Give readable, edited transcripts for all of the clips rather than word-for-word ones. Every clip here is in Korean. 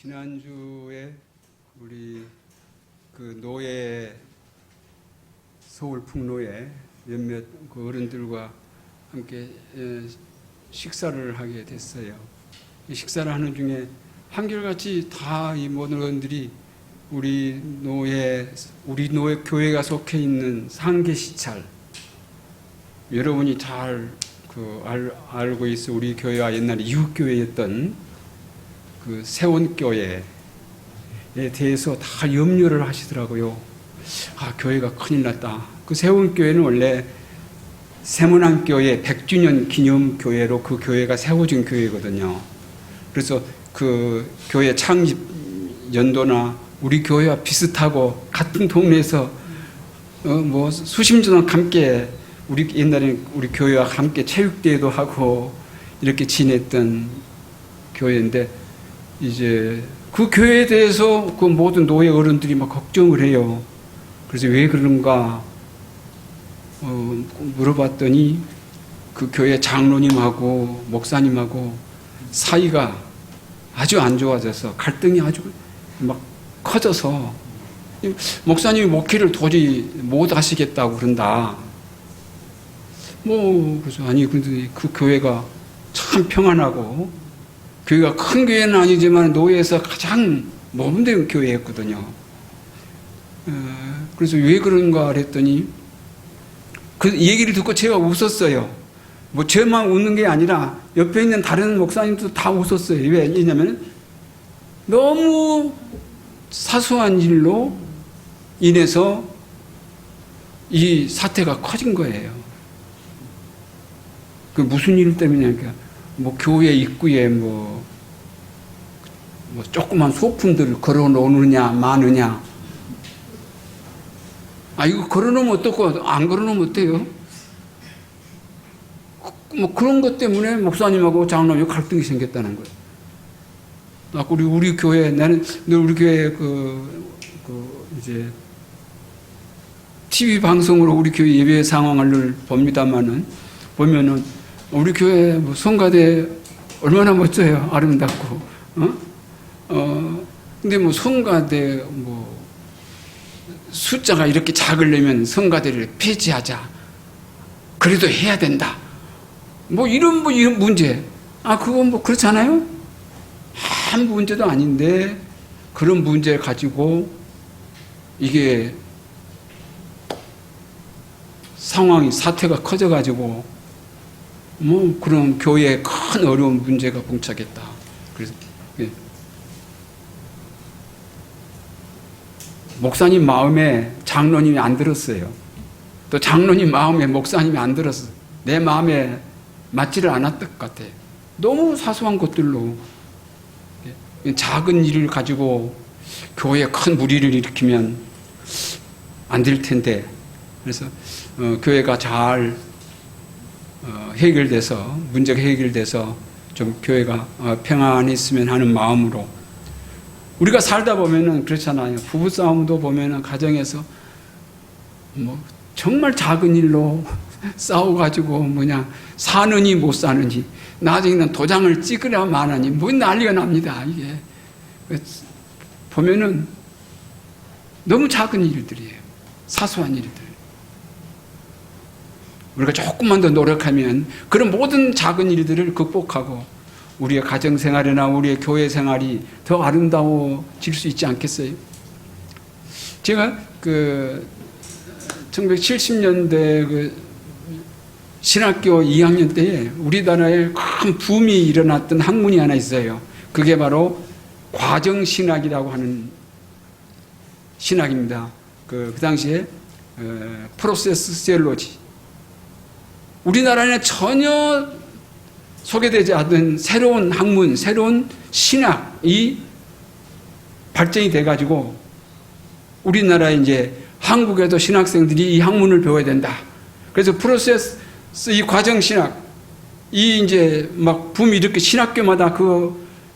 지난주에 우리 그 노예 서울 풍로에 몇몇 그 어른들과 함께 식사를 하게 됐어요. 이 식사를 하는 중에 한결같이 다 이 모든 어른들이 우리 노예 교회가 속해 있는 상계시찰, 여러분이 잘 알고 있어. 우리 교회와 옛날에 이웃교회였던 그 세원교회에 대해서 다 염려를 하시더라고요. 아, 교회가 큰일 났다. 그 세원교회는 원래 세문안교회 100주년 기념교회로 그 교회가 세워진 교회거든요. 그래서 그 교회 창립 연도나 우리 교회와 비슷하고 같은 동네에서 뭐 수십 년 함께 우리 옛날에 우리 교회와 함께 체육대회도 하고 이렇게 지냈던 교회인데, 이제 그 교회에 대해서 그 모든 노예 어른들이 막 걱정을 해요. 그래서 왜 그런가 물어봤더니 그 교회 장로님하고 목사님하고 사이가 아주 안 좋아져서 갈등이 아주 막 커져서 목사님이 목회를 도저히 못 하시겠다고 그런다. 그래서 아니, 근데 그 교회가 참 평안하고, 교회가 큰 교회는 아니지만 노예에서 가장 모범된 교회였거든요. 그래서 왜 그런가 그랬더니 그 얘기를 듣고 제가 웃었어요. 뭐 저만 웃는 게 아니라 옆에 있는 다른 목사님도 다 웃었어요. 왜냐면 너무 사소한 일로 인해서 이 사태가 커진 거예요. 그 무슨 일 때문이냐? 뭐 교회 입구에 뭐 조그만 소품들을 걸어 놓느냐 마느냐. 아, 이거 걸어 놓으면 어떻고 안 걸어 놓으면 어때요? 뭐 그런 것 때문에 목사님하고 장로님하고 갈등이 생겼다는 거예요. 아, 우리 교회, 나는 우리 교회 이제 TV 방송으로 우리 교회 예배 상황을 봅니다만은, 보면은 우리 교회 뭐 성가대 얼마나 멋져요. 아름답고. 근데 뭐 성가대 숫자가 이렇게 작으려면 성가대를 폐지하자. 그래도 해야 된다. 이런 문제. 아, 그건 그렇잖아요? 아무 문제도 아닌데, 그런 문제 가지고 이게 사태가 커져가지고 그런 교회에 큰 어려운 문제가 봉착했다. 그래서 목사님 마음에 장로님이 안 들었어요. 또 장로님 마음에 목사님이 안 들었어. 내 마음에 맞지를 않았던 것 같아요. 너무 사소한 것들로 작은 일을 가지고 교회에 큰 무리를 일으키면 안 될 텐데, 그래서 교회가 잘 해결돼서, 문제가 해결돼서 좀 교회가 평안했으면 하는 마음으로. 우리가 살다 보면은 그렇잖아요. 부부싸움도 보면은 가정에서 정말 작은 일로 싸워가지고 사느니 못 사느니, 나중에는 도장을 찍으려 마느니 난리가 납니다. 이게 보면은 너무 작은 일들이에요. 사소한 일들. 우리가 조금만 더 노력하면 그런 모든 작은 일들을 극복하고 우리의 가정생활이나 우리의 교회 생활이 더 아름다워질 수 있지 않겠어요? 제가 1970년대 신학교 2학년 때에 우리나라에 큰 붐이 일어났던 학문이 하나 있어요. 그게 바로 과정신학이라고 하는 신학입니다. 그 당시에 프로세스 셀로지. 우리나라에 전혀 소개되지 않은 새로운 학문, 새로운 신학이 발전이 돼가지고 우리나라에 이제 한국에도 신학생들이 이 학문을 배워야 된다. 그래서 프로세스, 이 과정신학, 이제 막 붐이 이렇게 신학교마다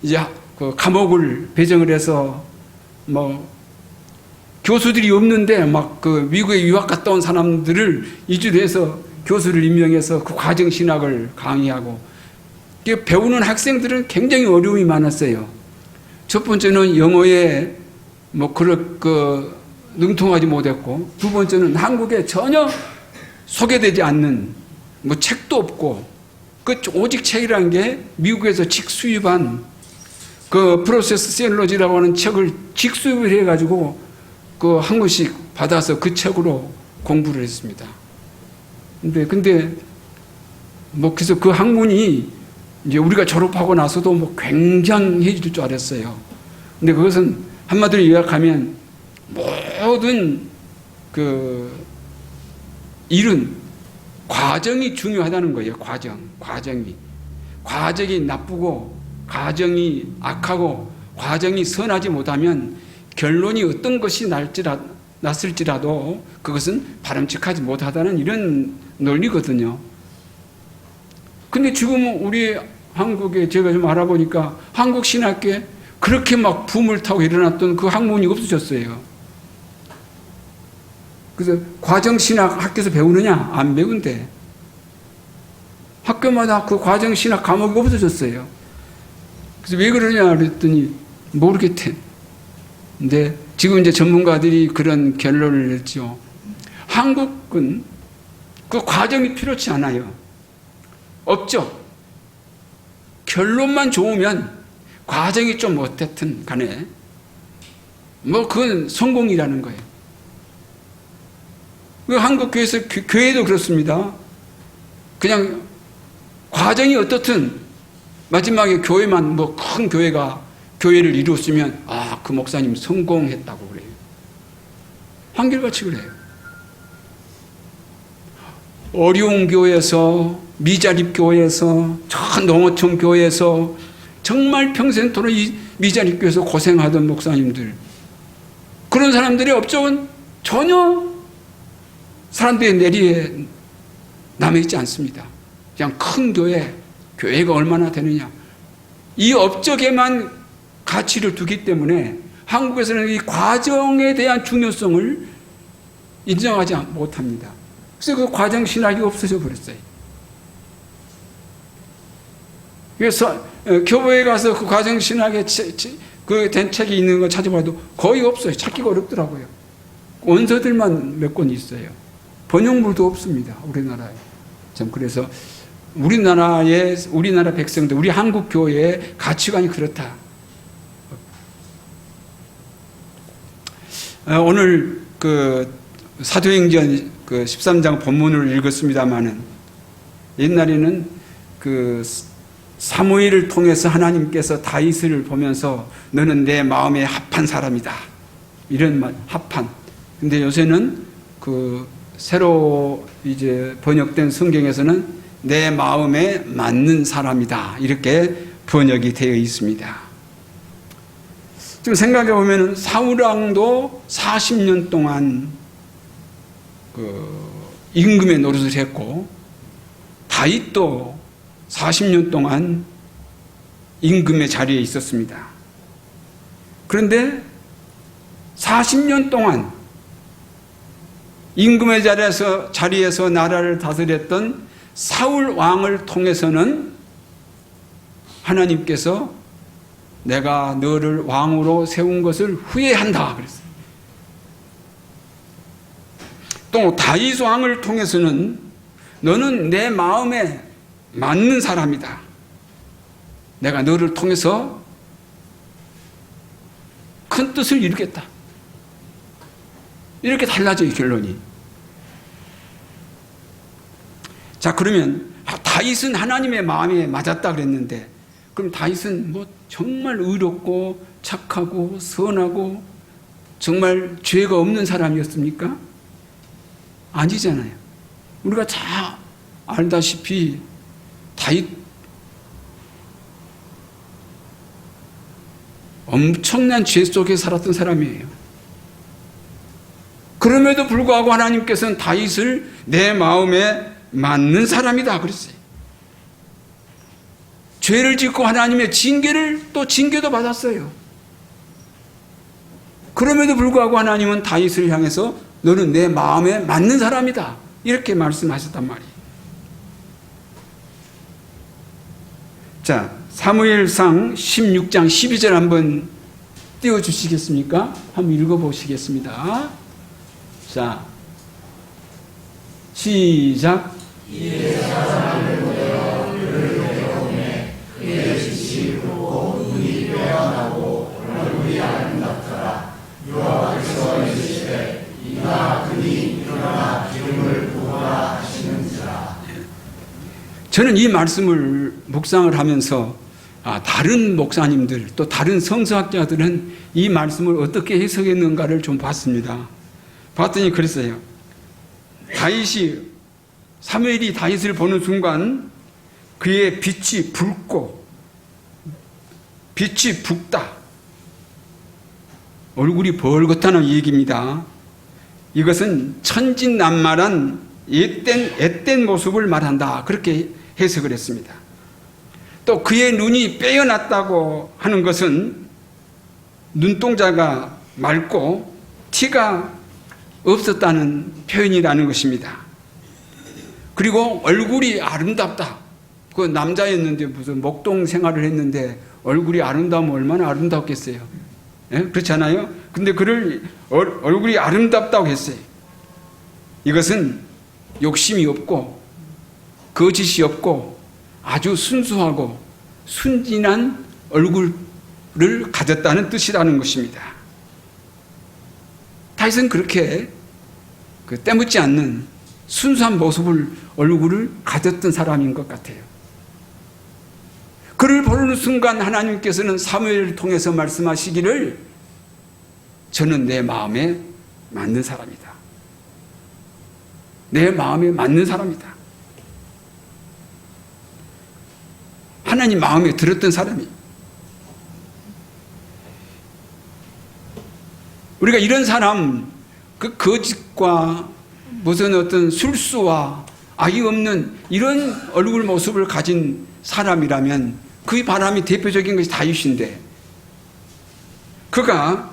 이제 그 과목을 배정을 해서 교수들이 없는데 미국에 유학 갔다 온 사람들을 이주를 해서 교수를 임명해서 그 과정신학을 강의하고, 배우는 학생들은 굉장히 어려움이 많았어요. 첫 번째는 영어에 뭐 능통하지 못했고, 두 번째는 한국에 전혀 소개되지 않는 뭐 책도 없고, 오직 책이라는 게 미국에서 직수입한 프로세스 셀러지라고 하는 책을 직수입을 해가지고 한 권씩 받아서 그 책으로 공부를 했습니다. 근데 그래서 그 학문이 이제 우리가 졸업하고 나서도 굉장해질 줄 알았어요. 근데 그것은 한마디로 요약하면 모든 일은 과정이 중요하다는 거예요. 과정이 나쁘고 과정이 악하고 과정이 선하지 못하면 결론이 어떤 것이 났을지라도 그것은 바람직하지 못하다는 이런 논리거든요. 근데 지금 우리 한국에 제가 좀 알아보니까 한국 신학교에 그렇게 붐을 타고 일어났던 그 학문이 없어졌어요. 그래서 과정신학 학교에서 배우느냐? 안 배운대. 학교마다 그 과정신학 과목이 없어졌어요. 그래서 왜 그러냐 그랬더니 모르겠대. 근데 지금 이제 전문가들이 그런 결론을 냈죠. 한국은 그 과정이 필요치 않아요. 없죠. 결론만 좋으면 과정이 좀 어땠든 간에 그건 성공이라는 거예요. 한국 교회도 그렇습니다. 그냥 과정이 어떻든 마지막에 교회만 큰 교회를 이루었으면 그 목사님 성공했다고 그래요. 한결같이 그래요. 어려운 교회에서, 미자립 교회에서, 전 농어촌 교회에서 정말 평생토록 이 미자립 교회에서 고생하던 목사님들, 그런 사람들의 업적은 전혀 사람들의 내리에 남아있지 않습니다. 그냥 큰 교회가 얼마나 되느냐, 이 업적에만 가치를 두기 때문에 한국에서는 이 과정에 대한 중요성을 인정하지 못합니다. 그래서 그 과정 신학이 없어져 버렸어요. 그래서 교회에 가서 그 과정 신학에 된 책이 있는 거 찾아봐도 거의 없어요. 찾기가 어렵더라고요. 원서들만 몇 권 있어요. 번역물도 없습니다. 우리나라에. 참 그래서 우리나라 백성들, 우리 한국 교회의 가치관이 그렇다. 오늘 사도행전 13장 본문을 읽었습니다마는 옛날에는 사무엘을 통해서 하나님께서 다윗을 보면서 너는 내 마음에 합한 사람이다. 이런 말, 합한. 근데 요새는 새로 이제 번역된 성경에서는 내 마음에 맞는 사람이다. 이렇게 번역이 되어 있습니다. 좀 생각해 보면 사울왕도 40년 동안 임금의 노릇을 했고, 다윗도 40년 동안 임금의 자리에 있었습니다. 그런데 40년 동안 임금의 자리에서 나라를 다스렸던 사울 왕을 통해서는 하나님께서 내가 너를 왕으로 세운 것을 후회한다 그랬어요. 또 다윗 왕을 통해서는 너는 내 마음에 맞는 사람이다. 내가 너를 통해서 큰 뜻을 이루겠다. 이렇게 달라져요, 결론이. 자, 그러면 다윗은 하나님의 마음에 맞았다 그랬는데, 그럼 다윗은 정말 의롭고 착하고 선하고 정말 죄가 없는 사람이었습니까? 아니잖아요. 우리가 다 알다시피 다윗 엄청난 죄 속에 살았던 사람이에요. 그럼에도 불구하고 하나님께서는 다윗을 내 마음에 맞는 사람이다 그랬어요. 죄를 짓고 하나님의 징계도 받았어요. 그럼에도 불구하고 하나님은 다윗을 향해서 너는 내 마음에 맞는 사람이다 이렇게 말씀하셨단 말이에요. 자, 사무엘상 16장 12절 한번 띄워주시겠습니까? 한번 읽어보시겠습니다. 자, 시작. 이에 사람을 보여 그를 데려오매 그의 빛이 붉고 눈이 빼어나고 얼굴이 아름답더라. 여호와께서 이르시되 이가 그니 일어나 기름을 부으라 하시는지라. 저는 이 말씀을 묵상을 하면서 다른 목사님들 또 다른 성서학자들은 이 말씀을 어떻게 해석했는가를 좀 봤습니다. 봤더니 그랬어요. 사무엘이 다윗을 보는 순간 그의 빛이 붉고 빛이 붉다. 얼굴이 벌겋다는 얘기입니다. 이것은 천진난만한 앳된 모습을 말한다. 그렇게 해석을 했습니다. 또 그의 눈이 빼어났다고 하는 것은 눈동자가 맑고 티가 없었다는 표현이라는 것입니다. 그리고 얼굴이 아름답다. 그 남자였는데 무슨 목동 생활을 했는데 얼굴이 아름다우면 얼마나 아름답겠어요. 예? 그렇지 않아요? 근데 그를 얼굴이 아름답다고 했어요. 이것은 욕심이 없고 거짓이 없고 아주 순수하고 순진한 얼굴을 가졌다는 뜻이라는 것입니다. 다윗은 그렇게 때묻지 않는 순수한 얼굴을 가졌던 사람인 것 같아요. 그를 보는 순간 하나님께서는 사무엘을 통해서 말씀하시기를 저는 내 마음에 맞는 사람이다. 내 마음에 맞는 사람이다. 하나님 마음에 들었던 사람이. 우리가 이런 사람, 그 거짓과 무슨 어떤 술수와 악이 없는 이런 얼굴 모습을 가진 사람이라면 그 바람이 대표적인 것이 다윗인데, 그가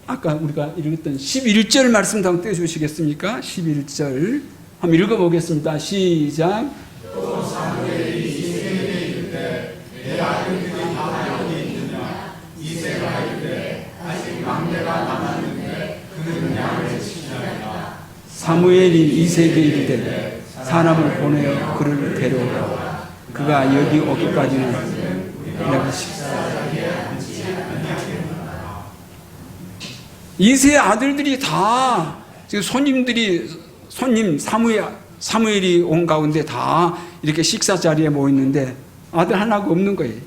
아까 우리가 읽었던 11절 말씀 한번 떼주시겠습니까? 11절 한번 읽어보겠습니다. 시작. 또 사무엘이 이새에게 이르되 내 아들들이 다 어디 있느냐. 이새가 이르되 아직 막내가 남았는데 그는 양을 지키나이다. 사무엘이 이새에게 이르되 사람을 보내어 그를 데려오라. 그가 여기 오기까지는 내가 식사자리에 앉지 아니하겠노라. 이새의 아들들이 다 지금 손님 사무엘이 온 가운데 다 이렇게 식사 자리에 모였는데 아들 하나가 없는 거예요.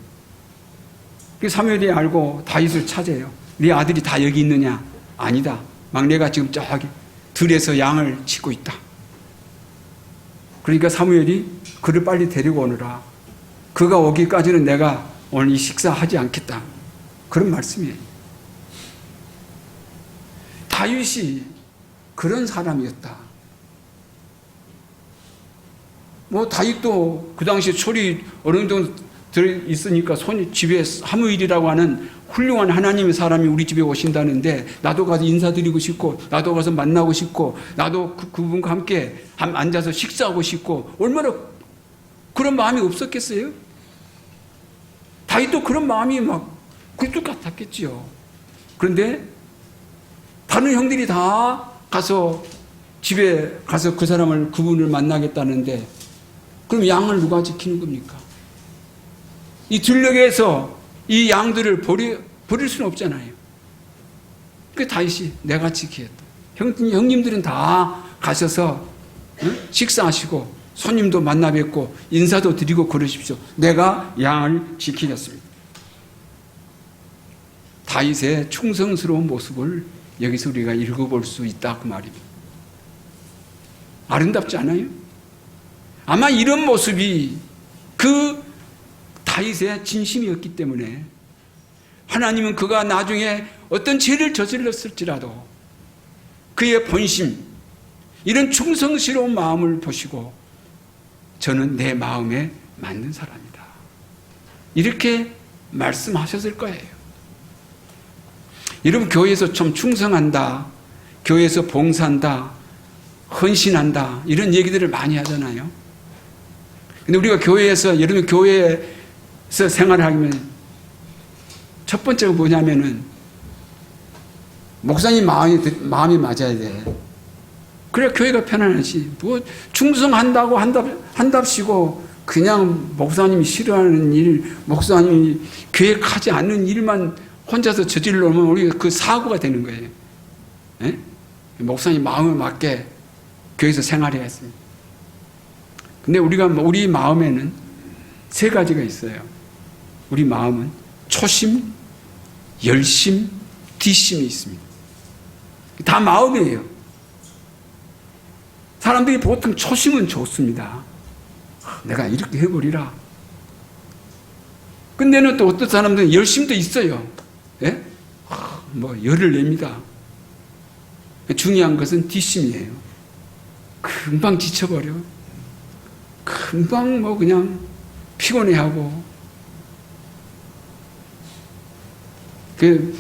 그 사무엘이 알고 다윗을 찾아요. 네 아들이 다 여기 있느냐? 아니다. 막내가 지금 저기 들에서 양을 치고 있다. 그러니까 사무엘이 그를 빨리 데리고 오느라. 그가 오기까지는 내가 오늘 이 식사하지 않겠다. 그런 말씀이에요. 다윗이 그런 사람이었다. 다윗도 그 당시에 철이 어느 정도 들어있으니까 집에 사무엘이라고 하는 훌륭한 하나님의 사람이 우리 집에 오신다는데 나도 가서 인사드리고 싶고 나도 가서 만나고 싶고 나도 그분과 함께 앉아서 식사하고 싶고 얼마나 그런 마음이 없었겠어요? 다윗도 그런 마음이 막 굴뚝 같았겠지요. 그런데 다른 형들이 다 가서 집에 가서 그분을 만나겠다는데 그럼 양을 누가 지키는 겁니까? 이 들녘에서 이 양들을 버릴 수는 없잖아요. 그 다윗이 내가 지키겠다. 형님들은 다 가셔서 식사하시고 손님도 만나 뵙고 인사도 드리고 그러십시오. 내가 양을 지키겠습니다. 다윗의 충성스러운 모습을 여기서 우리가 읽어볼 수 있다 그 말입니다. 아름답지 않아요? 아마 이런 모습이 그 다윗의 진심이었기 때문에 하나님은 그가 나중에 어떤 죄를 저질렀을지라도 그의 본심, 이런 충성스러운 마음을 보시고 저는 내 마음에 맞는 사람이다. 이렇게 말씀하셨을 거예요. 여러분, 교회에서 좀 충성한다, 교회에서 봉사한다, 헌신한다, 이런 얘기들을 많이 하잖아요. 근데 우리가 교회에서, 여러분 교회에서 생활하면 첫 번째가 뭐냐면은 목사님 마음이 맞아야 돼. 그래 교회가 편안하지. 뭐 충성한다고 한답시고 그냥 목사님이 싫어하는 일, 목사님이 계획하지 않는 일만 혼자서 저질러 놓으면 우리가 그 사고가 되는 거예요. 예? 목사님 마음에 맞게 교회에서 생활해야 했습니다. 근데 우리 마음에는 세 가지가 있어요. 우리 마음은 초심, 열심, 뒷심이 있습니다. 다 마음이에요. 사람들이 보통 초심은 좋습니다. 내가 이렇게 해버리라. 근데는 또 어떤 사람들은 열심도 있어요. 예? 뭐 열을 냅니다. 중요한 것은 뒷심이에요. 금방 지쳐버려. 금방 뭐 그냥 피곤해하고.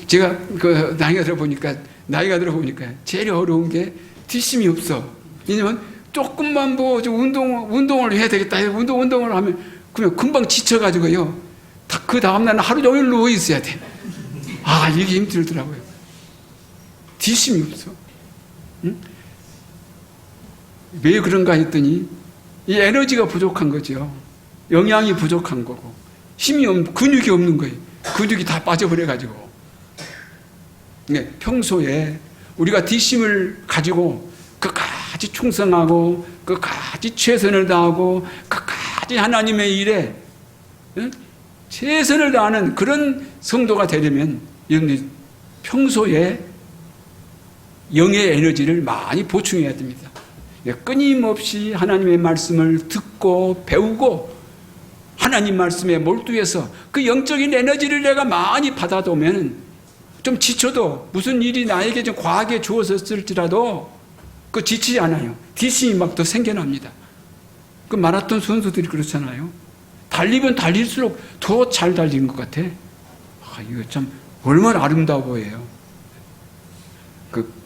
제가 나이가 들어보니까 제일 어려운 게 뒷심이 없어. 왜냐면 조금만 뭐 운동을 해야 되겠다. 운동을 하면 그러면 금방 지쳐가지고요. 그 다음날은 하루 종일 누워 있어야 돼. 아, 이게 힘들더라고요. 뒷심이 없어. 응? 왜 그런가 했더니 이 에너지가 부족한 거죠. 영양이 부족한 거고 근육이 없는 거예요. 근육이 다 빠져버려가지고. 네, 평소에 우리가 뒷심을 가지고 끝까지 충성하고 끝까지 최선을 다하고 끝까지 하나님의 일에 최선을 다하는 그런 성도가 되려면 여러분들 평소에 영의 에너지를 많이 보충해야 됩니다. 끊임없이 하나님의 말씀을 듣고 배우고 하나님 말씀에 몰두해서 그 영적인 에너지를 내가 많이 받아두면 좀 지쳐도 무슨 일이 나에게 좀 과하게 주어졌을지라도 그 지치지 않아요. 뒷심이 막 더 생겨납니다. 그 마라톤 선수들이 그렇잖아요. 달리면 달릴수록 더 잘 달리는 것 같아. 이거 참 얼마나 아름다워 보여요.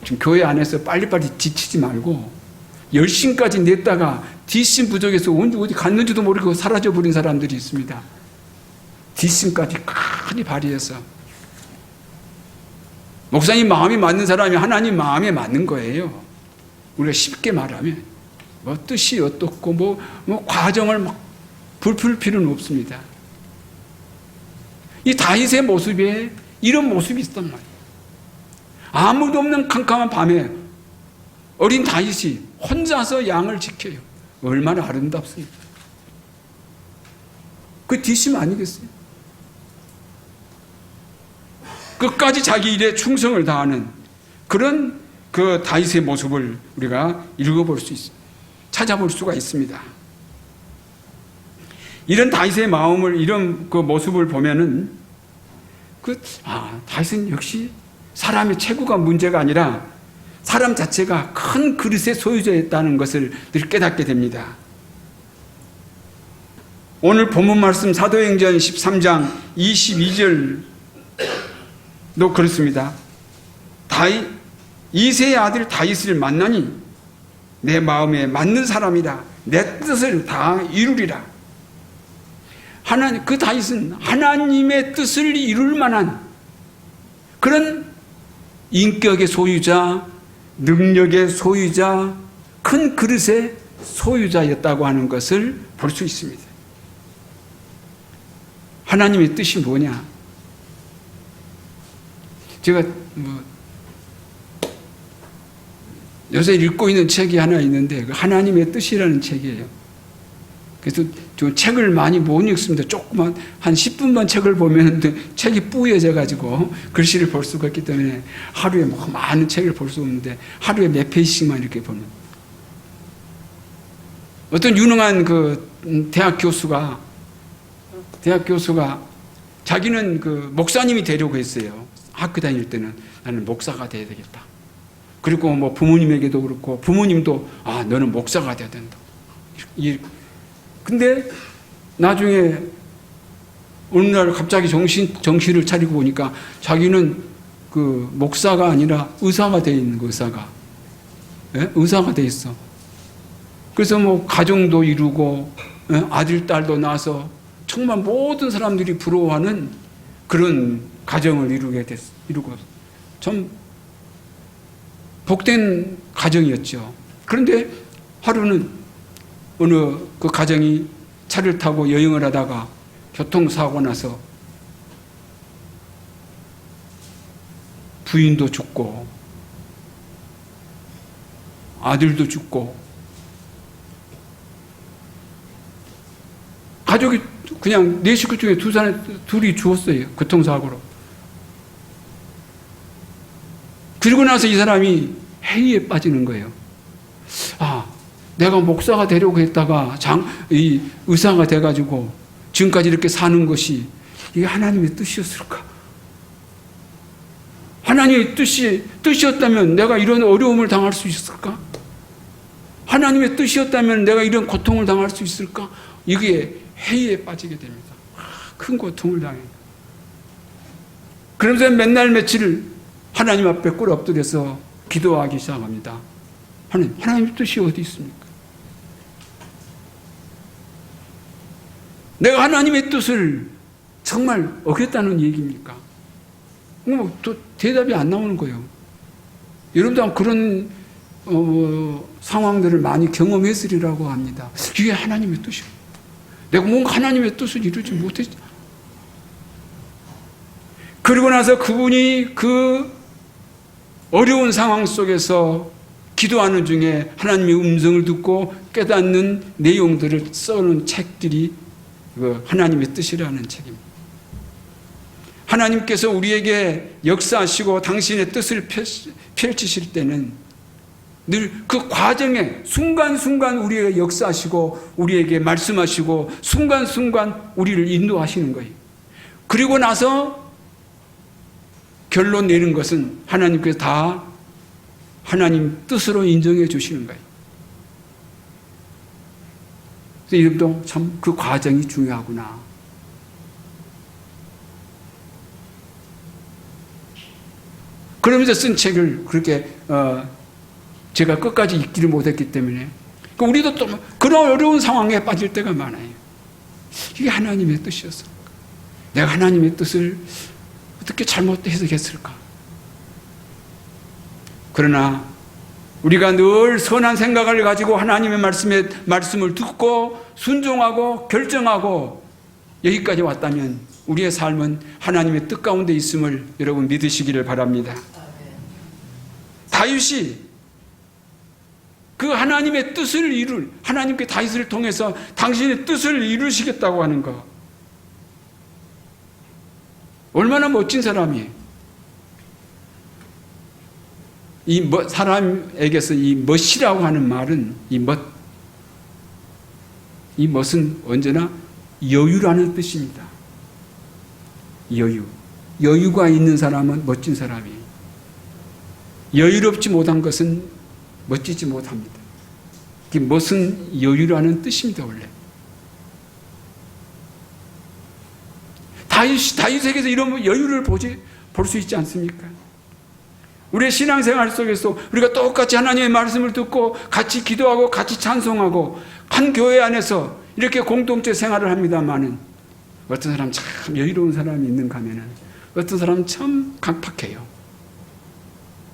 지금 교회 안에서 빨리빨리 지치지 말고 열심까지 냈다가 뒷심 부족해서 어디 갔는지도 모르고 사라져버린 사람들이 있습니다. 뒷심까지 많이 발휘해서. 목사님 마음이 맞는 사람이 하나님 마음에 맞는 거예요. 우리가 쉽게 말하면 뭐 뜻이 어떻고 뭐 과정을 막 불풀 필요는 없습니다. 이 다윗의 모습에 이런 모습이 있단 말이에요. 아무도 없는 캄캄한 밤에 어린 다윗이 혼자서 양을 지켜요. 얼마나 아름답습니까? 그 뒷심 아니겠어요? 끝까지 자기 일에 충성을 다하는 그런 그 다윗의 모습을 우리가 읽어볼 수 있습니다. 찾아볼 수가 있습니다. 이런 다윗의 마음을, 이런 그 모습을 보면은 다윗은 역시 사람의 체구가 문제가 아니라 사람 자체가 큰 그릇의 소유자였다는 것을 늘 깨닫게 됩니다. 오늘 본문 말씀 사도행전 13장 22절도 그렇습니다. 이새의 아들 다윗을 만나니 내 마음에 맞는 사람이라 내 뜻을 다 이루리라. 그 다윗은 하나님의 뜻을 이룰 만한 그런 인격의 소유자, 능력의 소유자, 큰 그릇의 소유자였다고 하는 것을 볼 수 있습니다. 하나님의 뜻이 뭐냐? 제가 요새 읽고 있는 책이 하나 있는데 하나님의 뜻이라는 책이에요. 그래서 좀 책을 많이 못 읽습니다. 조그만 한 10분만 책을 보면 책이 뿌여져 가지고 글씨를 볼 수가 있기 때문에 하루에 많은 책을 볼 수 없는데 하루에 몇 페이지씩만 이렇게 보면 어떤 유능한 대학 교수가 자기는 목사님이 되려고 했어요. 학교 다닐 때는 나는 목사가 돼야 되겠다. 그리고 뭐 부모님에게도 그렇고 부모님도 너는 목사가 돼야 된다. 근데 나중에 어느 날 갑자기 정신을 차리고 보니까 자기는 목사가 아니라 의사가 돼 있는 거, 의사가. 예? 의사가 돼 있어. 그래서 뭐 가정도 이루고 아들, 딸도 낳아서 정말 모든 사람들이 부러워하는 그런 가정을 이루고 참 복된 가정이었죠. 그런데 하루는 어느 그 가정이 차를 타고 여행을 하다가 교통사고 나서 부인도 죽고 아들도 죽고 가족이 그냥 네 식구 중에 둘이 죽었어요. 교통사고로. 그리고 나서 이 사람이 회의에 빠지는 거예요. 아, 내가 목사가 되려고 했다가 이 의사가 돼가지고 지금까지 이렇게 사는 것이 이게 하나님의 뜻이었을까? 하나님의 뜻이었다면 내가 이런 어려움을 당할 수 있을까? 하나님의 뜻이었다면 내가 이런 고통을 당할 수 있을까? 이게 회의에 빠지게 됩니다. 큰 고통을 당해요. 그러면서 맨날 며칠 하나님 앞에 꿇어 엎드려서 기도하기 시작합니다. 하나님의 뜻이 어디 있습니까? 내가 하나님의 뜻을 정말 어겼다는 얘기입니까? 또 대답이 안 나오는 거예요. 여러분도 그런 상황들을 많이 경험했으리라고 합니다. 이게 하나님의 뜻이에요. 내가 뭔가 하나님의 뜻을 이루지 못했죠. 그리고 나서 그분이 그 어려운 상황 속에서 기도하는 중에 하나님의 음성을 듣고 깨닫는 내용들을 써놓은 책들이 하나님의 뜻이라는 책입니다. 하나님께서 우리에게 역사하시고 당신의 뜻을 펼치실 때는 늘 그 과정에 순간순간 우리에게 역사하시고 우리에게 말씀하시고 순간순간 우리를 인도하시는 거예요. 그리고 나서 결론 내는 것은 하나님께서 다 하나님 뜻으로 인정해 주시는 거예요. 그래서 이름도 참 그 과정이 중요하구나. 그러면서 쓴 책을 그렇게 제가 끝까지 읽지를 못했기 때문에 우리도 또 그런 어려운 상황에 빠질 때가 많아요. 이게 하나님의 뜻이었을까? 내가 하나님의 뜻을 어떻게 잘못 해석했을까? 그러나 우리가 늘 선한 생각을 가지고 하나님의 말씀을 듣고 순종하고 결정하고 여기까지 왔다면 우리의 삶은 하나님의 뜻 가운데 있음을 여러분 믿으시기를 바랍니다. 다윗이 그 하나님의 뜻을 하나님께 다윗을 통해서 당신의 뜻을 이루시겠다고 하는 것, 얼마나 멋진 사람이에요. 사람에게서 이 멋이라고 하는 말은 이 멋은 언제나 여유라는 뜻입니다. 여유가 있는 사람은 멋진 사람이에요. 여유롭지 못한 것은 멋지지 못합니다. 멋은 여유라는 뜻입니다. 원래 다윗에게서 이런 여유를 볼 수 있지 않습니까? 우리의 신앙생활 속에서 우리가 똑같이 하나님의 말씀을 듣고 같이 기도하고 같이 찬송하고 한 교회 안에서 이렇게 공동체 생활을 합니다마는 어떤 사람 참 여유로운 사람이 있는가 하면은 어떤 사람은 참 강팍해요.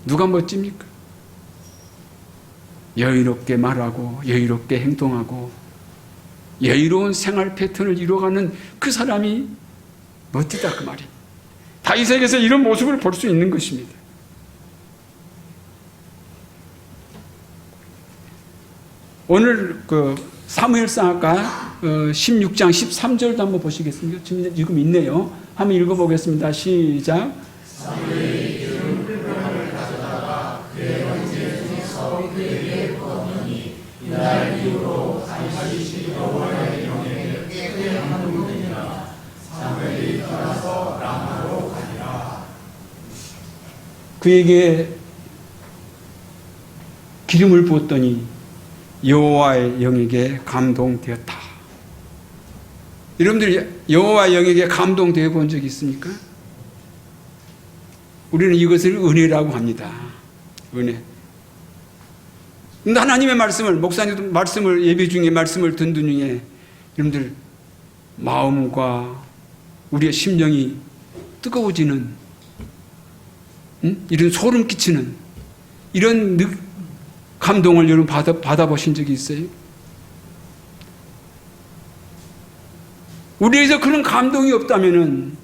누가 멋집니까? 여유롭게 말하고 여유롭게 행동하고 여유로운 생활 패턴을 이루어가는 그 사람이 멋지다 그 말이에요. 다윗에게서 이런 모습을 볼 수 있는 것입니다. 오늘 사무엘상학과 16장 13절도 한번 보시겠습니까? 지금 있네요. 한번 읽어보겠습니다. 시작. 사무엘이 기름을 가져다가 그의 번제에서 그에게 부었더니 이날 이후로 다윗이 여호와의 영에게 크게 한국이니라. 사무엘이 떠나서 라마로 가니라. 그에게 기름을 부었더니 여호와의 영에게 감동되었다. 여러분들 여호와의 영에게 감동되어 본 적이 있습니까? 우리는 이것을 은혜라고 합니다. 은혜. 근데 하나님의 말씀을, 목사님도 말씀을 예배 중에 말씀을 듣는 중에 여러분들 마음과 우리의 심령이 뜨거워지는, 이런 소름 끼치는 이런 감동을 여러분 받아보신 적이 있어요? 우리에서 그런 감동이 없다면은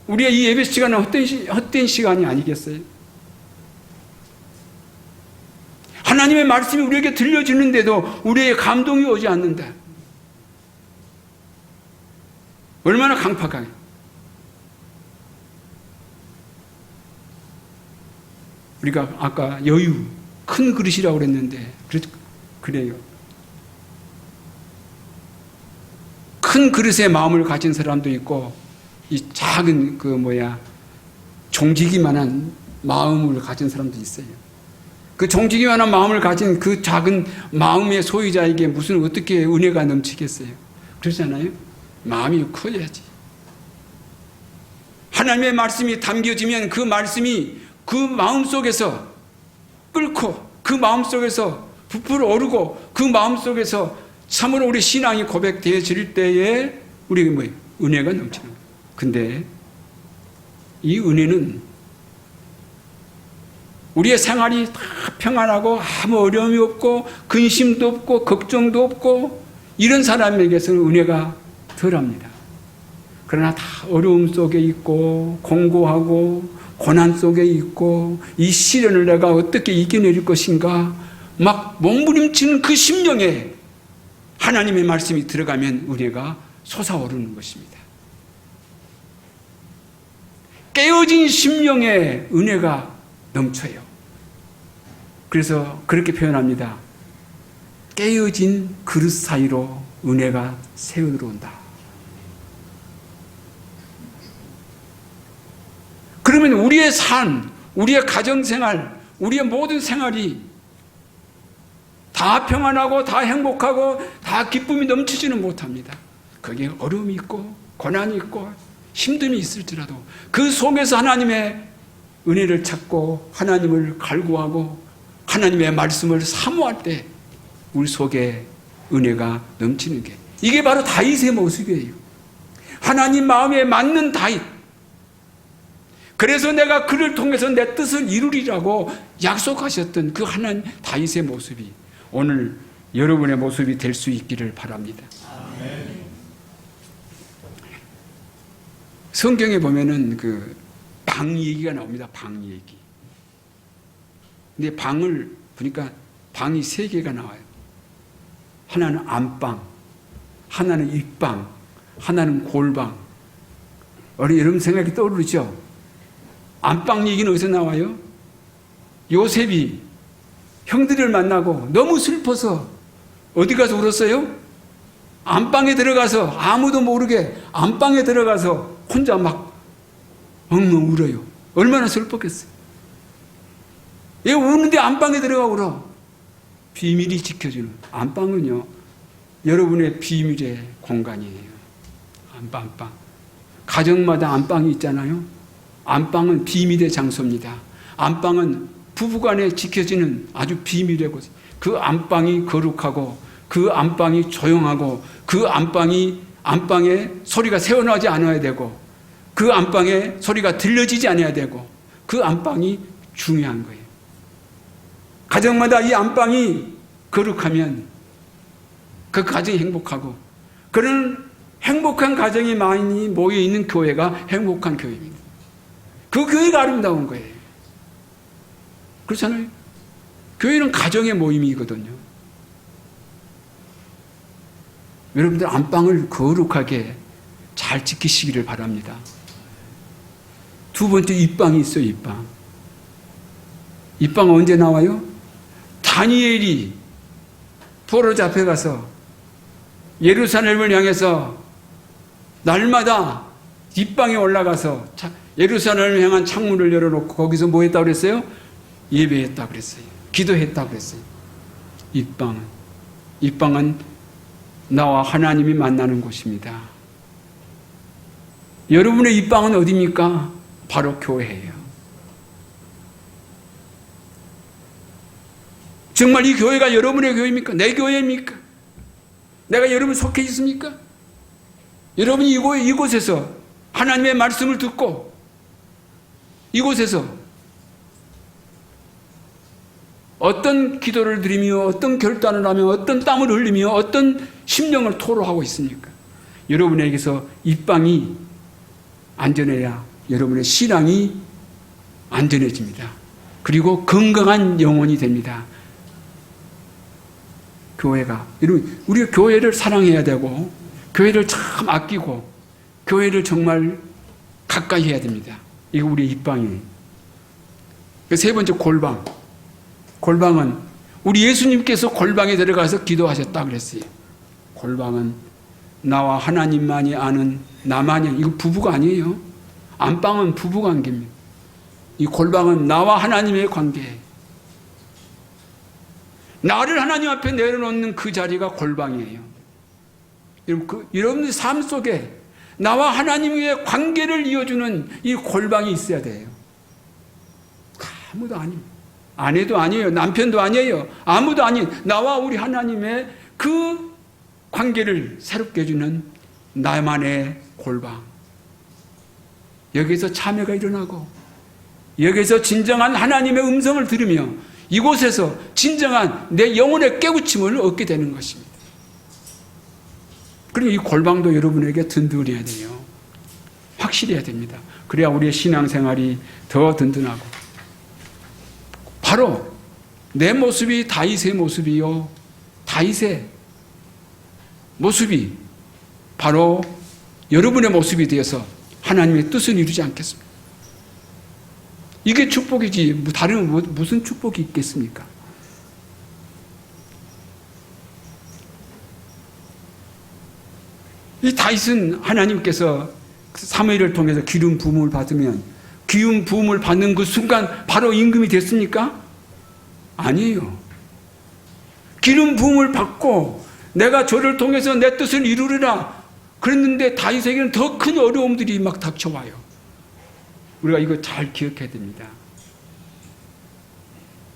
우리의 이 예배 시간은 헛된 시간이 아니겠어요? 하나님의 말씀이 우리에게 들려지는데도 우리의 감동이 오지 않는다. 얼마나 강팍하게. 우리가 아까 여유, 큰 그릇이라고 그랬는데, 그래요. 큰 그릇에 마음을 가진 사람도 있고, 이 작은 종지기만한 마음을 가진 사람도 있어요. 그 종지기만한 마음을 가진 그 작은 마음의 소유자에게 무슨 어떻게 은혜가 넘치겠어요? 그렇잖아요? 마음이 커야지. 하나님의 말씀이 담겨지면 그 말씀이 그 마음 속에서 끓고 그 마음 속에서 부풀어 오르고 그 마음 속에서 참으로 우리 신앙이 고백되어질 때에 우리에게 뭐예요? 은혜가 넘치는 거예요. 근데 이 은혜는 우리의 생활이 다 평안하고 아무 어려움이 없고 근심도 없고 걱정도 없고 이런 사람에게서는 은혜가 덜합니다. 그러나 다 어려움 속에 있고 공고하고 고난 속에 있고 이 시련을 내가 어떻게 이겨낼 것인가 막 몸부림치는 그 심령에 하나님의 말씀이 들어가면 은혜가 솟아오르는 것입니다. 깨어진 심령에 은혜가 넘쳐요. 그래서 그렇게 표현합니다. 깨어진 그릇 사이로 은혜가 새어 들어온다. 그러면 우리의 삶, 우리의 가정생활, 우리의 모든 생활이 다 평안하고 다 행복하고 다 기쁨이 넘치지는 못합니다. 거기에 어려움이 있고 고난이 있고 힘듦이 있을지라도 그 속에서 하나님의 은혜를 찾고 하나님을 갈구하고 하나님의 말씀을 사모할 때 우리 속에 은혜가 넘치는 게 이게 바로 다윗의 모습이에요. 하나님 마음에 맞는 다윗. 그래서 내가 그를 통해서 내 뜻을 이루리라고 약속하셨던 그 하나님 다윗의 모습이 오늘 여러분의 모습이 될 수 있기를 바랍니다. 아멘. 성경에 보면은 그 방 얘기가 나옵니다. 방 얘기. 근데 방을 보니까 방이 3개가 나와요. 하나는 안방, 하나는 입방, 하나는 골방. 여러분 생각이 떠오르죠? 안방 얘기는 어디서 나와요? 요셉이 형들을 만나고 너무 슬퍼서 어디 가서 울었어요? 안방에 들어가서 아무도 모르게 안방에 들어가서 혼자 막 엉엉 울어요. 얼마나 슬펐겠어요. 얘 우는데 안방에 들어가 울어. 비밀이 지켜주는 안방은요 여러분의 비밀의 공간이에요. 안방. 가정마다 안방이 있잖아요. 안방은 비밀의 장소입니다. 안방은 부부간에 지켜지는 아주 비밀의 곳. 그 안방이 거룩하고 그 안방이 조용하고 그 안방에 소리가 새어나오지 않아야 되고 그 안방에 소리가 들려지지 않아야 되고 그 안방이 중요한 거예요. 가정마다 이 안방이 거룩하면 그 가정이 행복하고 그런 행복한 가정이 많이 모여있는 교회가 행복한 교회입니다. 그 교회가 아름다운 거예요. 그렇잖아요. 교회는 가정의 모임이거든요. 여러분들 안방을 거룩하게 잘 지키시기를 바랍니다. 2번째 입방이 있어요. 입방. 입방은 언제 나와요? 다니엘이 포로자 앞에 가서 예루살렘을 향해서 날마다 뒷방에 올라가서 예루살렘을 향한 창문을 열어놓고 거기서 뭐 했다고 그랬어요? 예배했다고 그랬어요. 기도했다고 그랬어요. 입방은 나와 하나님이 만나는 곳입니다. 여러분의 입방은 어디입니까? 바로 교회예요. 정말 이 교회가 여러분의 교회입니까? 내 교회입니까? 내가 여러분 속해 있습니까? 여러분이 이곳에서 하나님의 말씀을 듣고 이곳에서 어떤 기도를 드리며 어떤 결단을 하며 어떤 땀을 흘리며 어떤 심령을 토로하고 있습니까? 여러분에게서 입방이 안전해야 여러분의 신앙이 안전해집니다. 그리고 건강한 영혼이 됩니다. 교회가, 여러분, 우리가 교회를 사랑해야 되고 교회를 참 아끼고 교회를 정말 가까이 해야 됩니다. 이거 우리의 입방이에요. 세 번째, 골방. 골방은 우리 예수님께서 골방에 들어가서 기도하셨다 그랬어요. 골방은 나와 하나님만이 아는 나만이, 이거 부부가 아니에요. 안방은 부부 관계입니다. 이 골방은 나와 하나님의 관계예요. 나를 하나님 앞에 내려놓는 그 자리가 골방이에요. 여러분의 삶 속에 나와 하나님의 관계를 이어주는 이 골방이 있어야 돼요. 아무도 아닙니다. 아내도 아니에요. 남편도 아니에요. 아무도 아닌 나와 우리 하나님의 그 관계를 새롭게 해주는 나만의 골방. 여기서 참회가 일어나고 여기서 진정한 하나님의 음성을 들으며 이곳에서 진정한 내 영혼의 깨우침을 얻게 되는 것입니다. 그리고 이 골방도 여러분에게 든든해야 돼요. 확실해야 됩니다. 그래야 우리의 신앙생활이 더 든든하고, 바로 내 모습이 다윗의 모습이요, 다윗의 모습이 바로 여러분의 모습이 되어서 하나님의 뜻을 이루지 않겠습니까? 이게 축복이지 다른 무슨 축복이 있겠습니까? 이 다윗은 하나님께서 사무엘을 통해서 기름 부음을 받으면 기름 부음을 받는 그 순간 바로 임금이 됐습니까? 아니에요. 기름 부음을 받고 내가 저를 통해서 내 뜻을 이루리라 그랬는데 다윗에게는 더 큰 어려움들이 막 닥쳐와요. 우리가 이거 잘 기억해야 됩니다.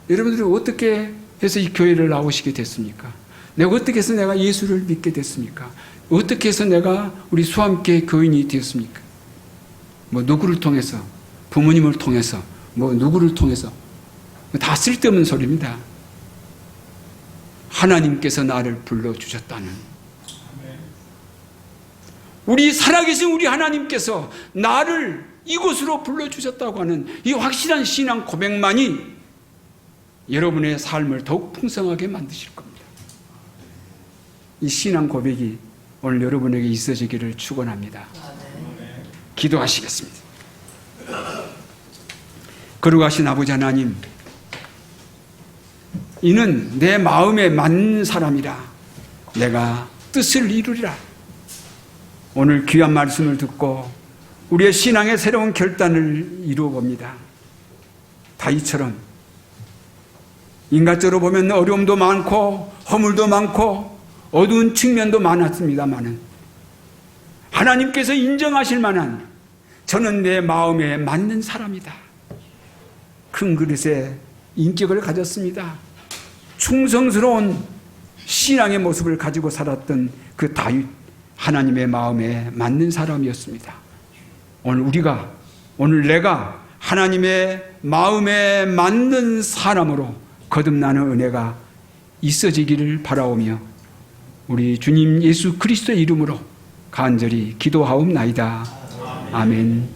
여러분들이 어떻게 해서 이 교회를 나오시게 됐습니까? 내가 어떻게 해서 내가 예수를 믿게 됐습니까? 어떻게 해서 내가 우리 수함교회 교인이 되었습니까? 뭐 누구를 통해서, 부모님을 통해서, 뭐 누구를 통해서, 다 쓸데없는 소리입니다. 하나님께서 나를 불러주셨다는, 우리 살아계신 우리 하나님께서 나를 이곳으로 불러주셨다고 하는 이 확실한 신앙 고백만이 여러분의 삶을 더욱 풍성하게 만드실 겁니다. 이 신앙 고백이 오늘 여러분에게 있어지기를 축원합니다. 기도하시겠습니다. 거룩하신 아버지 하나님, 이는 내 마음에 맞는 사람이라 내가 뜻을 이루리라. 오늘 귀한 말씀을 듣고 우리의 신앙의 새로운 결단을 이루어 봅니다. 다윗처럼 인간적으로 보면 어려움도 많고 허물도 많고 어두운 측면도 많았습니다마는 하나님께서 인정하실 만한 저는 내 마음에 맞는 사람이다. 큰 그릇에 인격을 가졌습니다. 충성스러운 신앙의 모습을 가지고 살았던 그 다윗, 하나님의 마음에 맞는 사람이었습니다. 오늘 내가 하나님의 마음에 맞는 사람으로 거듭나는 은혜가 있어지기를 바라오며 우리 주님 예수 그리스도의 이름으로 간절히 기도하옵나이다. 아멘.